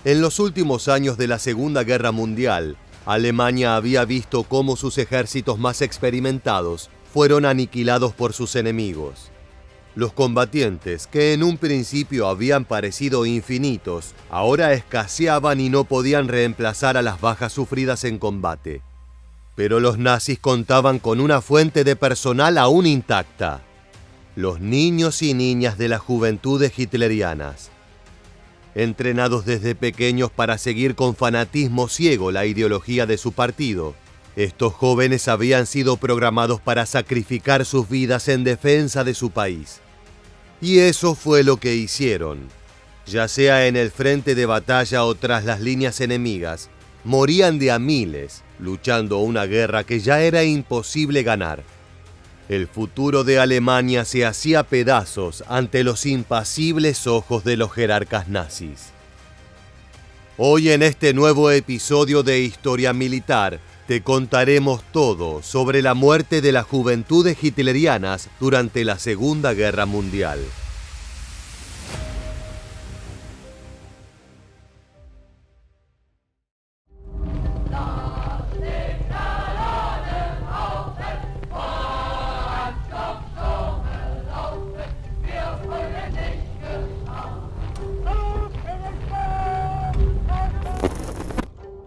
En los últimos años de la Segunda Guerra Mundial, Alemania había visto cómo sus ejércitos más experimentados fueron aniquilados por sus enemigos. Los combatientes, que en un principio habían parecido infinitos, ahora escaseaban y no podían reemplazar a las bajas sufridas en combate. Pero los nazis contaban con una fuente de personal aún intacta: los niños y niñas de las juventudes hitlerianas. Entrenados desde pequeños para seguir con fanatismo ciego la ideología de su partido, estos jóvenes habían sido programados para sacrificar sus vidas en defensa de su país. Y eso fue lo que hicieron. Ya sea en el frente de batalla o tras las líneas enemigas, morían de a miles, luchando una guerra que ya era imposible ganar. El futuro de Alemania se hacía pedazos ante los impasibles ojos de los jerarcas nazis. Hoy en este nuevo episodio de Historia Militar, te contaremos todo sobre la muerte de las juventudes hitlerianas durante la Segunda Guerra Mundial.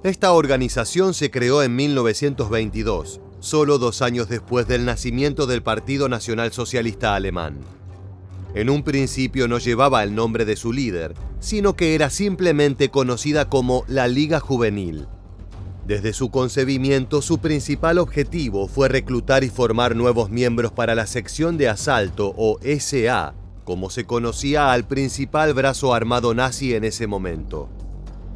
Esta organización se creó en 1922, solo 2 años después del nacimiento del Partido Nacional Socialista Alemán. En un principio no llevaba el nombre de su líder, sino que era simplemente conocida como la Liga Juvenil. Desde su concebimiento, su principal objetivo fue reclutar y formar nuevos miembros para la sección de asalto, o SA, como se conocía al principal brazo armado nazi en ese momento.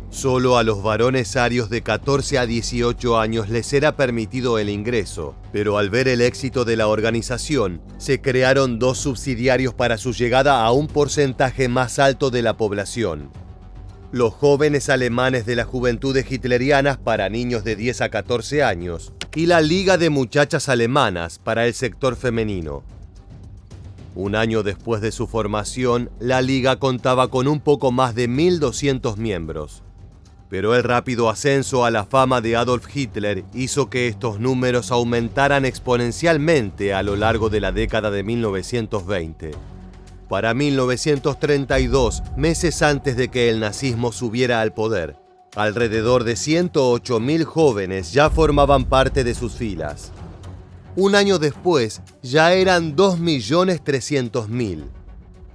Solo a los varones arios de 14 a 18 años les era permitido el ingreso, pero al ver el éxito de la organización, se crearon 2 subsidiarios para su llegada a un porcentaje más alto de la población: los jóvenes alemanes de las juventudes hitlerianas para niños de 10 a 14 años y la Liga de Muchachas Alemanas para el sector femenino. Un año después de su formación, la Liga contaba con un poco más de 1.200 miembros. Pero el rápido ascenso a la fama de Adolf Hitler hizo que estos números aumentaran exponencialmente a lo largo de la década de 1920. Para 1932, meses antes de que el nazismo subiera al poder, alrededor de 108.000 jóvenes ya formaban parte de sus filas. Un año después, ya eran 2.300.000.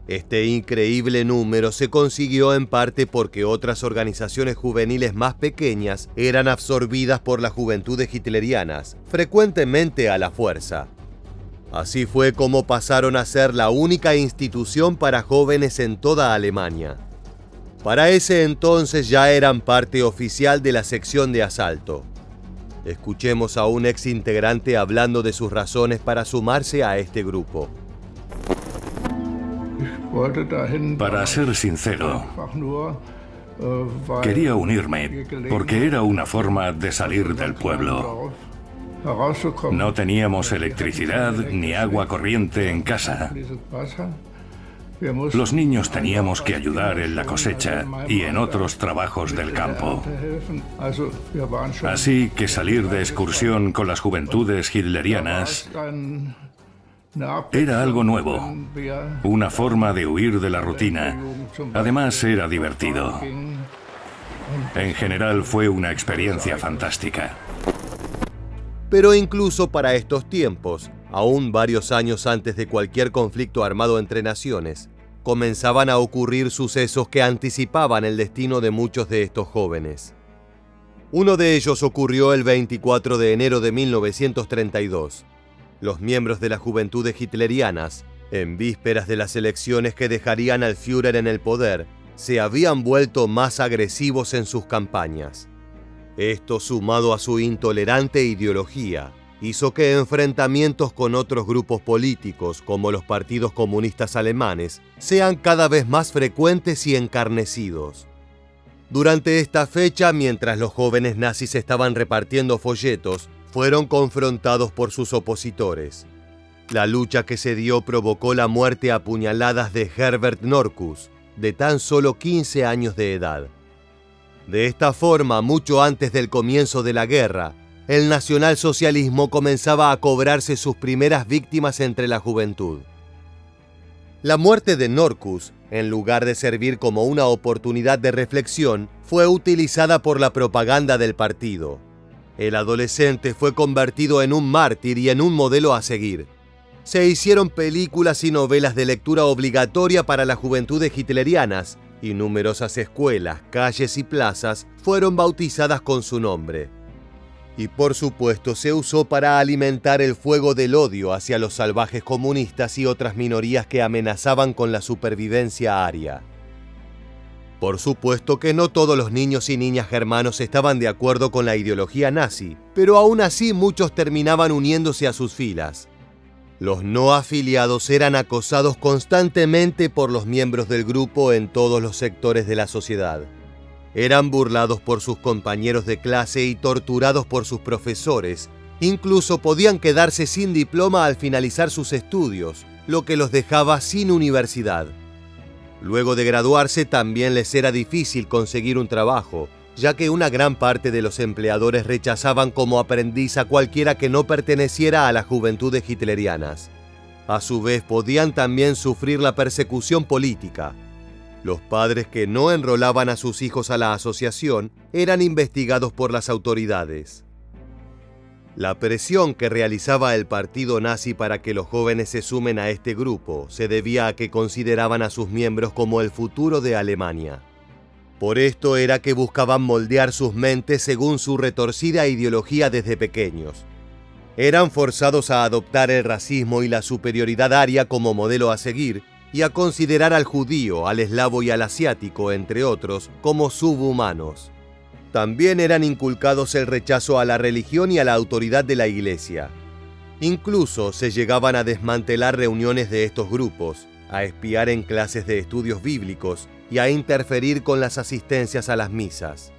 Este increíble número se consiguió en parte porque otras organizaciones juveniles más pequeñas eran absorbidas por las juventudes hitlerianas, frecuentemente a la fuerza. Así fue como pasaron a ser la única institución para jóvenes en toda Alemania. Para ese entonces ya eran parte oficial de la sección de asalto. Escuchemos a un ex integrante hablando de sus razones para sumarse a este grupo. Para ser sincero, quería unirme porque era una forma de salir del pueblo. No teníamos electricidad ni agua corriente en casa. Los niños teníamos que ayudar en la cosecha y en otros trabajos del campo. Así que salir de excursión con las juventudes hitlerianas era algo nuevo, una forma de huir de la rutina. Además, era divertido. En general, fue una experiencia fantástica. Pero incluso para estos tiempos, aún varios años antes de cualquier conflicto armado entre naciones, comenzaban a ocurrir sucesos que anticipaban el destino de muchos de estos jóvenes. Uno de ellos ocurrió el 24 de enero de 1932. Los miembros de las juventudes hitlerianas, en vísperas de las elecciones que dejarían al Führer en el poder, se habían vuelto más agresivos en sus campañas. Esto, sumado a su intolerante ideología, hizo que enfrentamientos con otros grupos políticos, como los partidos comunistas alemanes, sean cada vez más frecuentes y encarnecidos. Durante esta fecha, mientras los jóvenes nazis estaban repartiendo folletos, fueron confrontados por sus opositores. La lucha que se dio provocó la muerte a puñaladas de Herbert Norkus, de tan solo 15 años de edad. De esta forma, mucho antes del comienzo de la guerra, el nacionalsocialismo comenzaba a cobrarse sus primeras víctimas entre la juventud. La muerte de Norkus, en lugar de servir como una oportunidad de reflexión, fue utilizada por la propaganda del partido. El adolescente fue convertido en un mártir y en un modelo a seguir. Se hicieron películas y novelas de lectura obligatoria para las juventudes hitlerianas, y numerosas escuelas, calles y plazas fueron bautizadas con su nombre. Y por supuesto se usó para alimentar el fuego del odio hacia los salvajes comunistas y otras minorías que amenazaban con la supervivencia aria. Por supuesto que no todos los niños y niñas germanos estaban de acuerdo con la ideología nazi, pero aún así muchos terminaban uniéndose a sus filas. Los no afiliados eran acosados constantemente por los miembros del grupo en todos los sectores de la sociedad. Eran burlados por sus compañeros de clase y torturados por sus profesores. Incluso podían quedarse sin diploma al finalizar sus estudios, lo que los dejaba sin universidad. Luego de graduarse también les era difícil conseguir un trabajo, ya que una gran parte de los empleadores rechazaban como aprendiz a cualquiera que no perteneciera a las juventudes hitlerianas. A su vez, podían también sufrir la persecución política. Los padres que no enrolaban a sus hijos a la asociación eran investigados por las autoridades. La presión que realizaba el partido nazi para que los jóvenes se sumen a este grupo se debía a que consideraban a sus miembros como el futuro de Alemania. Por esto era que buscaban moldear sus mentes según su retorcida ideología desde pequeños. Eran forzados a adoptar el racismo y la superioridad aria como modelo a seguir y a considerar al judío, al eslavo y al asiático, entre otros, como subhumanos. También eran inculcados el rechazo a la religión y a la autoridad de la Iglesia. Incluso se llegaban a desmantelar reuniones de estos grupos, a espiar en clases de estudios bíblicos y a interferir con las asistencias a las misas.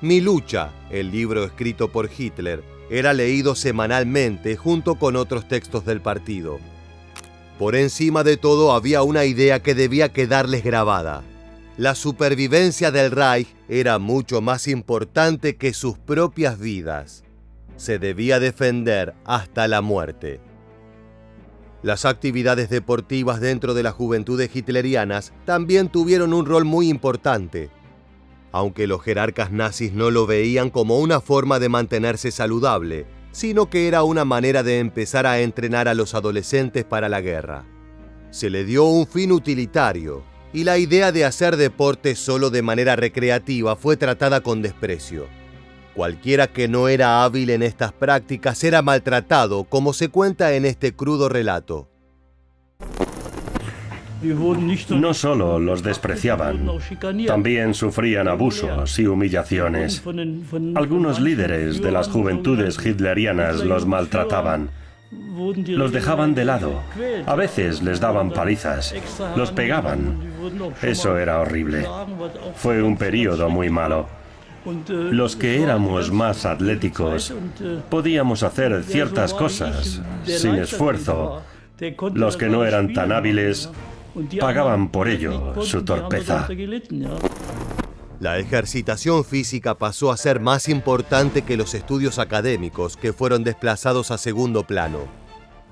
Mi lucha, el libro escrito por Hitler, era leído semanalmente junto con otros textos del partido. Por encima de todo había una idea que debía quedarles grabada. La supervivencia del Reich era mucho más importante que sus propias vidas. Se debía defender hasta la muerte. Las actividades deportivas dentro de las juventudes hitlerianas también tuvieron un rol muy importante. Aunque los jerarcas nazis no lo veían como una forma de mantenerse saludable, sino que era una manera de empezar a entrenar a los adolescentes para la guerra. Se le dio un fin utilitario, y la idea de hacer deporte solo de manera recreativa fue tratada con desprecio. Cualquiera que no era hábil en estas prácticas era maltratado, como se cuenta en este crudo relato. No solo los despreciaban, también sufrían abusos y humillaciones. Algunos líderes de las juventudes hitlerianas los maltrataban. Los dejaban de lado. A veces les daban palizas. Los pegaban. Eso era horrible. Fue un período muy malo. Los que éramos más atléticos podíamos hacer ciertas cosas sin esfuerzo. Los que no eran tan hábiles pagaban por ello su torpeza. La ejercitación física pasó a ser más importante que los estudios académicos, que fueron desplazados a segundo plano.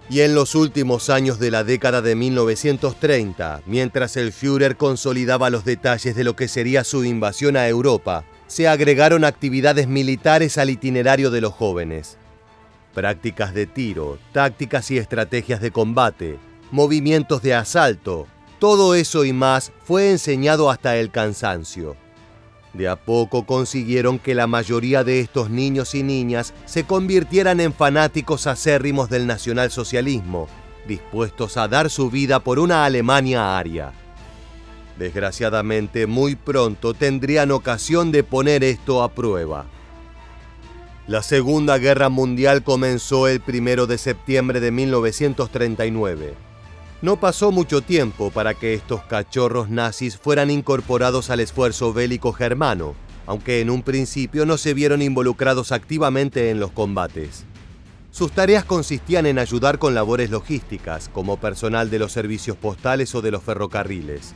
Y en los últimos años de la década de 1930, mientras el Führer consolidaba los detalles de lo que sería su invasión a Europa, se agregaron actividades militares al itinerario de los jóvenes. Prácticas de tiro, tácticas y estrategias de combate, movimientos de asalto, todo eso y más fue enseñado hasta el cansancio. De a poco consiguieron que la mayoría de estos niños y niñas se convirtieran en fanáticos acérrimos del nacionalsocialismo, dispuestos a dar su vida por una Alemania aria. Desgraciadamente, muy pronto tendrían ocasión de poner esto a prueba. La Segunda Guerra Mundial comenzó el 1 de septiembre de 1939. No pasó mucho tiempo para que estos cachorros nazis fueran incorporados al esfuerzo bélico germano, aunque en un principio no se vieron involucrados activamente en los combates. Sus tareas consistían en ayudar con labores logísticas, como personal de los servicios postales o de los ferrocarriles.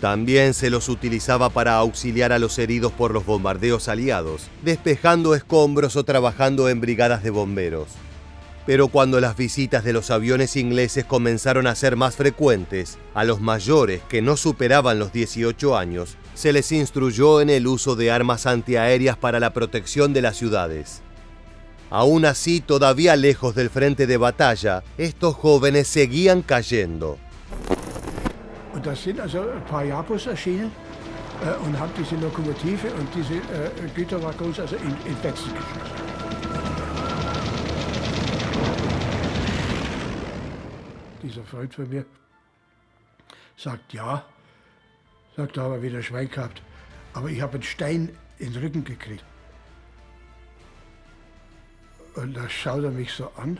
También se los utilizaba para auxiliar a los heridos por los bombardeos aliados, despejando escombros o trabajando en brigadas de bomberos. Pero cuando las visitas de los aviones ingleses comenzaron a ser más frecuentes, a los mayores que no superaban los 18 años, se les instruyó en el uso de armas antiaéreas para la protección de las ciudades. Aún así, todavía lejos del frente de batalla, estos jóvenes seguían cayendo. Und da sind also ein paar Jabos erschienen und haben diese Lokomotive und diese Güterwaggons also in Fetzen geschossen. Dieser Freund von mir sagt, ja, sagt, da haben wir wieder Schwein gehabt, aber ich habe einen Stein in den Rücken gekriegt. Und da schaut er mich so an.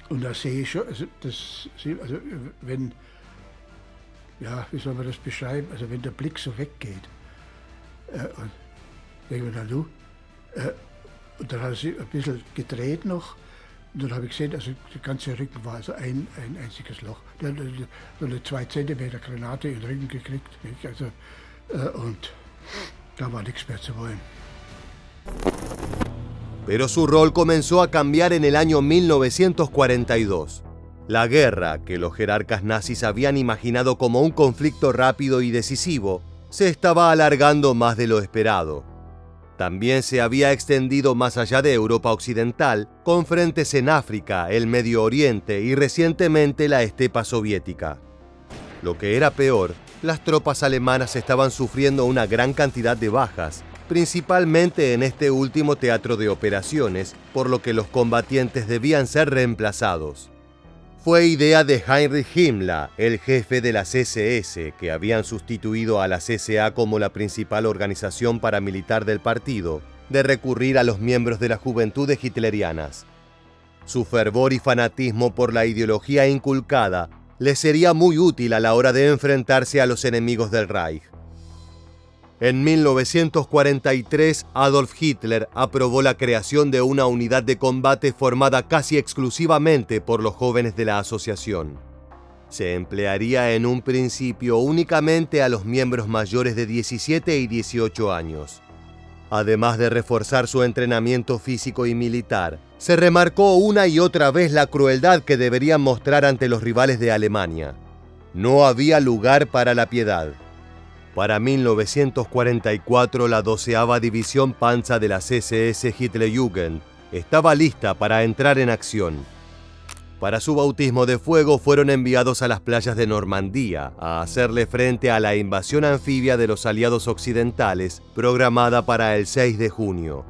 Und da sehe ich schon, also wenn, ja, wie soll man das beschreiben, also wenn der Blick so weggeht, und denke mir, na du, und dann hat er sich ein bisschen gedreht noch, und dann habe ich gesehen, also der ganze Rücken war also ein einziges Loch. Der hat so eine 2 Zentimeter Granate in den Rücken gekriegt, also, und da war nichts mehr zu wollen. Pero su rol comenzó a cambiar en el año 1942. La guerra, que los jerarcas nazis habían imaginado como un conflicto rápido y decisivo, se estaba alargando más de lo esperado. También se había extendido más allá de Europa Occidental, con frentes en África, el Medio Oriente y recientemente la estepa soviética. Lo que era peor, las tropas alemanas estaban sufriendo una gran cantidad de bajas, principalmente en este último teatro de operaciones, por lo que los combatientes debían ser reemplazados. Fue idea de Heinrich Himmler, el jefe de las SS, que habían sustituido a la CSA como la principal organización paramilitar del partido, de recurrir a los miembros de las juventudes hitlerianas. Su fervor y fanatismo por la ideología inculcada les sería muy útil a la hora de enfrentarse a los enemigos del Reich. En 1943, Adolf Hitler aprobó la creación de una unidad de combate formada casi exclusivamente por los jóvenes de la asociación. Se emplearía en un principio únicamente a los miembros mayores de 17 y 18 años. Además de reforzar su entrenamiento físico y militar, se remarcó una y otra vez la crueldad que deberían mostrar ante los rivales de Alemania. No había lugar para la piedad. Para 1944, la 12ª División Panzer de la SS Hitlerjugend estaba lista para entrar en acción. Para su bautismo de fuego fueron enviados a las playas de Normandía a hacerle frente a la invasión anfibia de los aliados occidentales programada para el 6 de junio.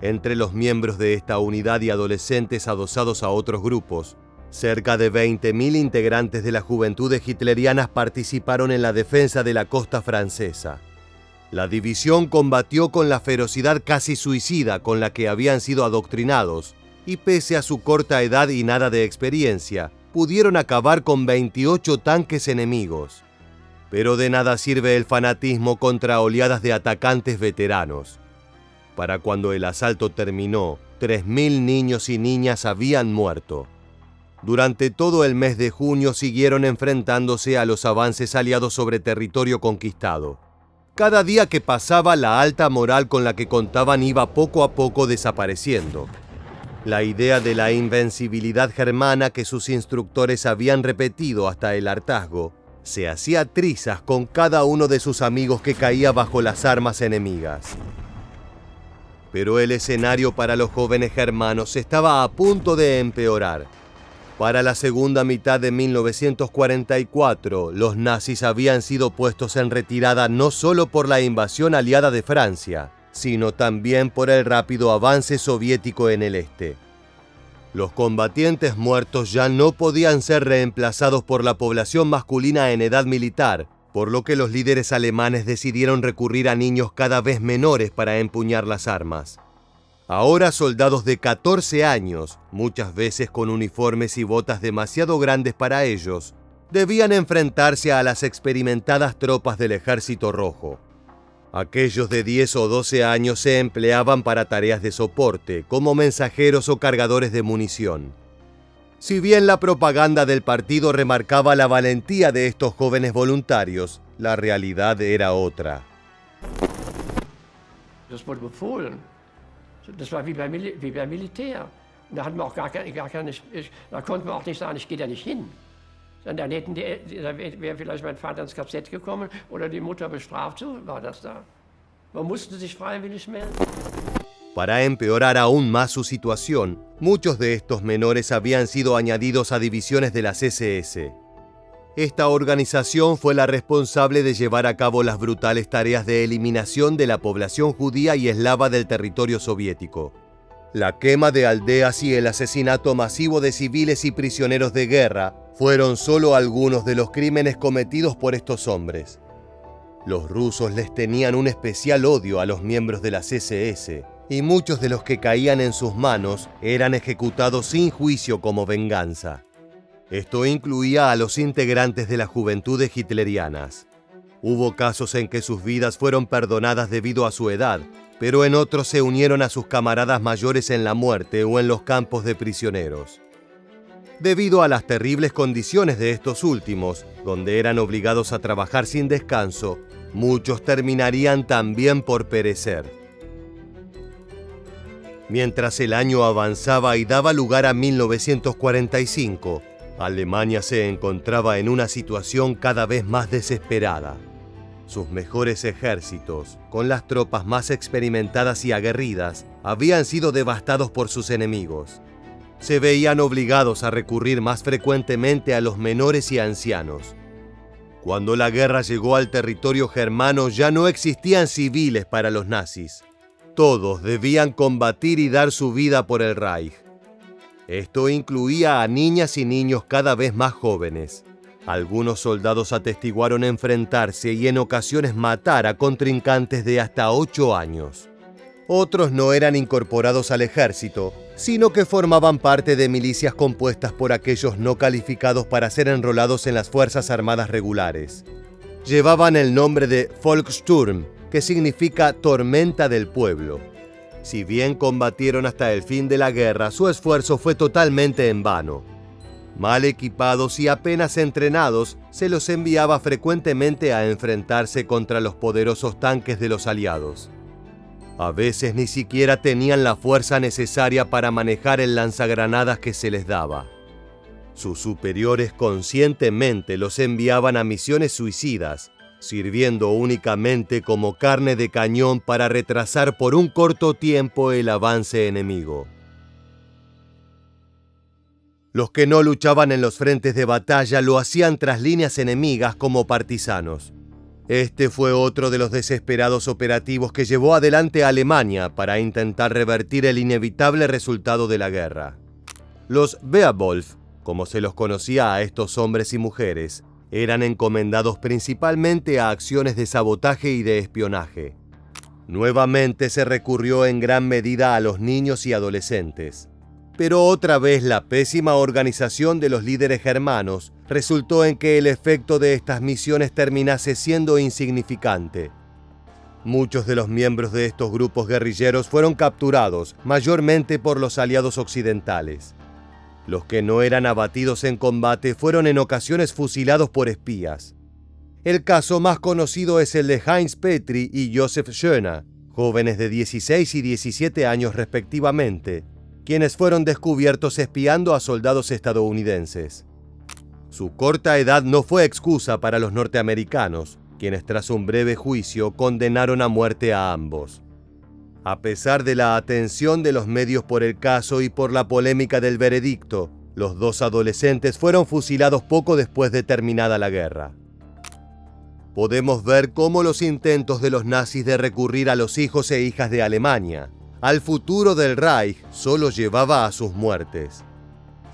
Entre los miembros de esta unidad y adolescentes adosados a otros grupos, cerca de 20.000 integrantes de las juventudes hitlerianas participaron en la defensa de la costa francesa. La división combatió con la ferocidad casi suicida con la que habían sido adoctrinados, y pese a su corta edad y nada de experiencia, pudieron acabar con 28 tanques enemigos. Pero de nada sirve el fanatismo contra oleadas de atacantes veteranos. Para cuando el asalto terminó, 3.000 niños y niñas habían muerto. Durante todo el mes de junio siguieron enfrentándose a los avances aliados sobre territorio conquistado. Cada día que pasaba, la alta moral con la que contaban iba poco a poco desapareciendo. La idea de la invencibilidad germana que sus instructores habían repetido hasta el hartazgo se hacía trizas con cada uno de sus amigos que caía bajo las armas enemigas. Pero el escenario para los jóvenes germanos estaba a punto de empeorar. Para la segunda mitad de 1944, los nazis habían sido puestos en retirada no solo por la invasión aliada de Francia, sino también por el rápido avance soviético en el este. Los combatientes muertos ya no podían ser reemplazados por la población masculina en edad militar, por lo que los líderes alemanes decidieron recurrir a niños cada vez menores para empuñar las armas. Ahora soldados de 14 años, muchas veces con uniformes y botas demasiado grandes para ellos, debían enfrentarse a las experimentadas tropas del Ejército Rojo. Aquellos de 10 o 12 años se empleaban para tareas de soporte, como mensajeros o cargadores de munición. Si bien la propaganda del partido remarcaba la valentía de estos jóvenes voluntarios, la realidad era otra. Das wurde befohlen. Das war wie beim Militär. Da hatten wir auch gar keine, da konnten wir auch nicht sagen, ich gehe da nicht hin. Dann hätten da wäre vielleicht mein Vater ins KZ gekommen oder die Mutter bestraft, so war das da. Man musste sich freiwillig melden. Para empeorar aún más su situación, muchos de estos menores habían sido añadidos a divisiones de las SS. Esta organización fue la responsable de llevar a cabo las brutales tareas de eliminación de la población judía y eslava del territorio soviético. La quema de aldeas y el asesinato masivo de civiles y prisioneros de guerra fueron solo algunos de los crímenes cometidos por estos hombres. Los rusos les tenían un especial odio a los miembros de las SS, y muchos de los que caían en sus manos eran ejecutados sin juicio como venganza. Esto incluía a los integrantes de las juventudes hitlerianas. Hubo casos en que sus vidas fueron perdonadas debido a su edad, pero en otros se unieron a sus camaradas mayores en la muerte o en los campos de prisioneros. Debido a las terribles condiciones de estos últimos, donde eran obligados a trabajar sin descanso, muchos terminarían también por perecer. Mientras el año avanzaba y daba lugar a 1945, Alemania se encontraba en una situación cada vez más desesperada. Sus mejores ejércitos, con las tropas más experimentadas y aguerridas, habían sido devastados por sus enemigos. Se veían obligados a recurrir más frecuentemente a los menores y ancianos. Cuando la guerra llegó al territorio germano, ya no existían civiles para los nazis. Todos debían combatir y dar su vida por el Reich. Esto incluía a niñas y niños cada vez más jóvenes. Algunos soldados atestiguaron enfrentarse y en ocasiones matar a contrincantes de hasta 8 años. Otros no eran incorporados al ejército, sino que formaban parte de milicias compuestas por aquellos no calificados para ser enrolados en las Fuerzas Armadas regulares. Llevaban el nombre de Volkssturm, que significa tormenta del pueblo. Si bien combatieron hasta el fin de la guerra, su esfuerzo fue totalmente en vano. Mal equipados y apenas entrenados, se los enviaba frecuentemente a enfrentarse contra los poderosos tanques de los aliados. A veces ni siquiera tenían la fuerza necesaria para manejar el lanzagranadas que se les daba. Sus superiores conscientemente los enviaban a misiones suicidas, sirviendo únicamente como carne de cañón para retrasar por un corto tiempo el avance enemigo. Los que no luchaban en los frentes de batalla lo hacían tras líneas enemigas como partisanos. Este fue otro de los desesperados operativos que llevó adelante a Alemania para intentar revertir el inevitable resultado de la guerra. Los Beowulf, como se los conocía a estos hombres y mujeres, eran encomendados principalmente a acciones de sabotaje y de espionaje. Nuevamente se recurrió en gran medida a los niños y adolescentes. Pero otra vez la pésima organización de los líderes germanos resultó en que el efecto de estas misiones terminase siendo insignificante. Muchos de los miembros de estos grupos guerrilleros fueron capturados, mayormente por los aliados occidentales. Los que no eran abatidos en combate fueron en ocasiones fusilados por espías. El caso más conocido es el de Heinz Petri y Josef Schöner, jóvenes de 16 y 17 años respectivamente, quienes fueron descubiertos espiando a soldados estadounidenses. Su corta edad no fue excusa para los norteamericanos, quienes tras un breve juicio condenaron a muerte a ambos. A pesar de la atención de los medios por el caso y por la polémica del veredicto, los dos adolescentes fueron fusilados poco después de terminada la guerra. Podemos ver cómo los intentos de los nazis de recurrir a los hijos e hijas de Alemania, al futuro del Reich, solo llevaba a sus muertes.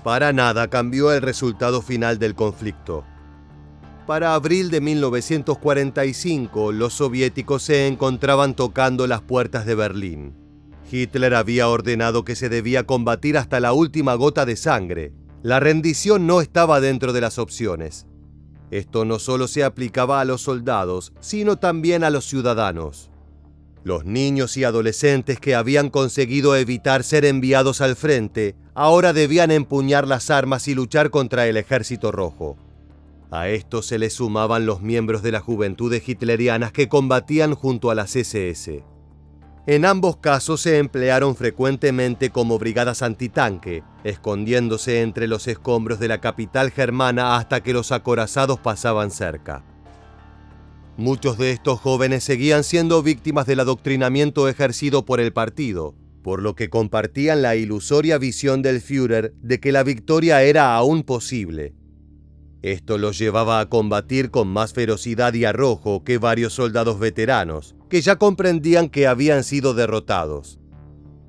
Para nada cambió el resultado final del conflicto. Para abril de 1945, los soviéticos se encontraban tocando las puertas de Berlín. Hitler había ordenado que se debía combatir hasta la última gota de sangre. La rendición no estaba dentro de las opciones. Esto no solo se aplicaba a los soldados, sino también a los ciudadanos. Los niños y adolescentes que habían conseguido evitar ser enviados al frente ahora debían empuñar las armas y luchar contra el Ejército Rojo. A esto se le sumaban los miembros de las juventudes hitlerianas que combatían junto a las SS. En ambos casos se emplearon frecuentemente como brigadas antitanque, escondiéndose entre los escombros de la capital germana hasta que los acorazados pasaban cerca. Muchos de estos jóvenes seguían siendo víctimas del adoctrinamiento ejercido por el partido, por lo que compartían la ilusoria visión del Führer de que la victoria era aún posible. Esto los llevaba a combatir con más ferocidad y arrojo que varios soldados veteranos, que ya comprendían que habían sido derrotados.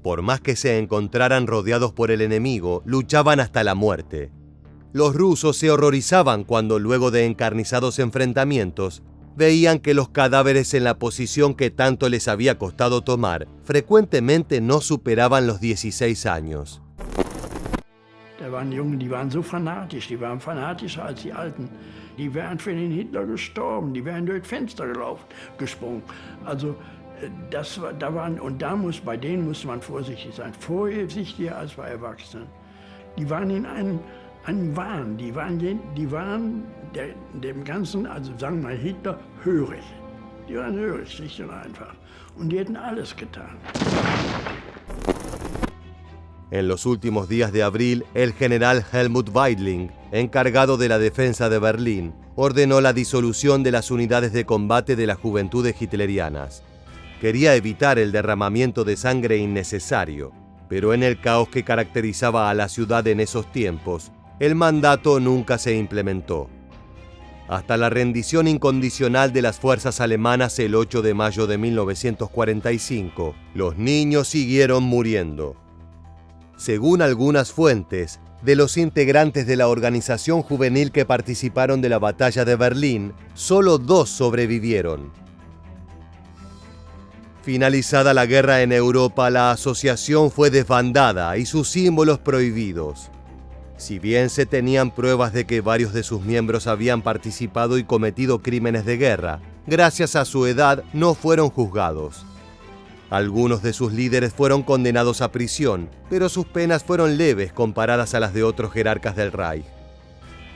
Por más que se encontraran rodeados por el enemigo, luchaban hasta la muerte. Los rusos se horrorizaban cuando, luego de encarnizados enfrentamientos, veían que los cadáveres en la posición que tanto les había costado tomar frecuentemente no superaban los 16 años. Da waren Jungen, die waren so fanatisch, die waren fanatischer als die Alten. Die wären für den Hitler gestorben, die wären durch Fenster gesprungen. Also bei denen musste man vorsichtig sein, vorsichtiger als bei Erwachsenen. Die waren in einem Wahn, die waren dem Ganzen, also sagen wir mal Hitler, hörig. Die waren hörig, schlicht und einfach. Und die hätten alles getan. En los últimos días de abril, el general Helmut Weidling, encargado de la defensa de Berlín, ordenó la disolución de las unidades de combate de las juventudes hitlerianas. Quería evitar el derramamiento de sangre innecesario, pero en el caos que caracterizaba a la ciudad en esos tiempos, el mandato nunca se implementó. Hasta la rendición incondicional de las fuerzas alemanas el 8 de mayo de 1945, los niños siguieron muriendo. Según algunas fuentes, de los integrantes de la organización juvenil que participaron de la batalla de Berlín, solo 2 sobrevivieron. Finalizada la guerra en Europa, la asociación fue desbandada y sus símbolos prohibidos. Si bien se tenían pruebas de que varios de sus miembros habían participado y cometido crímenes de guerra, gracias a su edad no fueron juzgados. Algunos de sus líderes fueron condenados a prisión, pero sus penas fueron leves comparadas a las de otros jerarcas del Reich.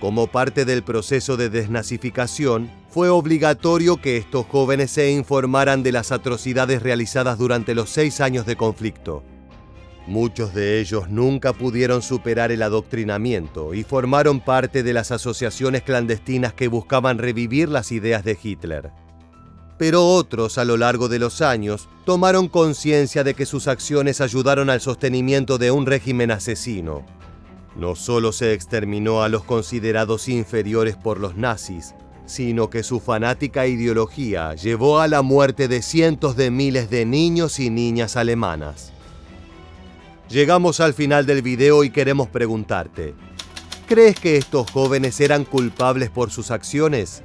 Como parte del proceso de desnazificación, fue obligatorio que estos jóvenes se informaran de las atrocidades realizadas durante los 6 años de conflicto. Muchos de ellos nunca pudieron superar el adoctrinamiento y formaron parte de las asociaciones clandestinas que buscaban revivir las ideas de Hitler. Pero otros, a lo largo de los años, tomaron conciencia de que sus acciones ayudaron al sostenimiento de un régimen asesino. No solo se exterminó a los considerados inferiores por los nazis, sino que su fanática ideología llevó a la muerte de cientos de miles de niños y niñas alemanas. Llegamos al final del video y queremos preguntarte, ¿crees que estos jóvenes eran culpables por sus acciones?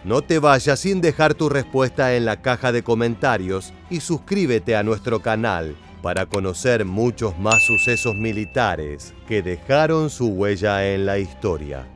No te vayas sin dejar tu respuesta en la caja de comentarios y suscríbete a nuestro canal para conocer muchos más sucesos militares que dejaron su huella en la historia.